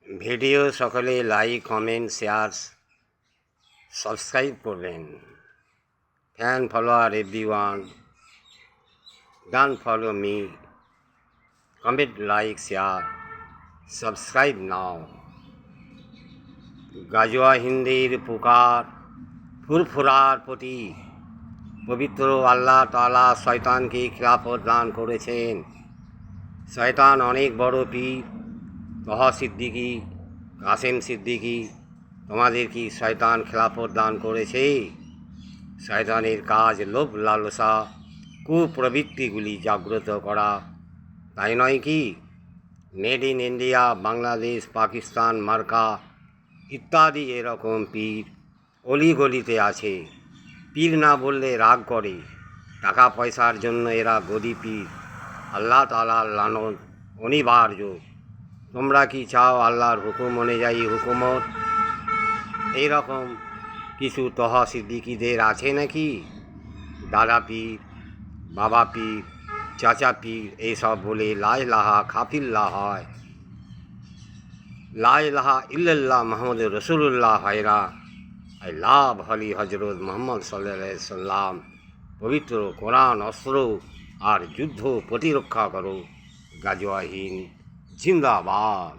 Video সকলে like comment share subscribe করবেন। Fan follower everyone, done follow me, comment like share subscribe now. গাজোয়া হিন্দির পুকার ফুরফুরার প্রতি পবিত্র আল্লাহ তাআলা শয়তানকে খিলাফত দান করেছেন। শয়তান অনেক বড় পীর, তহা সিদ্দিকী, কাসেম সিদ্দিকী, তোমাদের কি শয়তান খিলাফত দান করেছে? শয়তানের কাজ লোভ লালসা কুপ্রবৃত্তিগুলি জাগ্রত করা, তাই নয় কি? Made in India, Bangladesh, Pakistan মার্কা ইত্যাদি এরকম পীর অলিগলিতে আছে। পীর না বললে রাগ করে, টাকা পয়সার জন্য এরা গদি পীর। আল্লাহ তাআলার লানত অনিবার্য। তোমরা কি চাও আল্লাহর হুকুম অনুযায়ী হুকুমত? এইরকম কিছু তহা সিদ্দিকীদের আছে নাকি? দাদা পীর, বাবা পীর, চাচা পীর এইসব বলে লা ইলাহা খাফিল্লাহ হয়, লা ইলাহা ইল্লাল্লাহ মুহাম্মদ রাসূলুল্লাহ হয় না। আই লাভ হলি হজরত মুহাম্মদ সাল্লাল্লাহু আলাইহি সাল্লাম। পবিত্র কোরআন অস্ত্র আর যুদ্ধ প্রতিরক্ষা করো। গাজওয়া হিন্দ জিন্দাবাদ।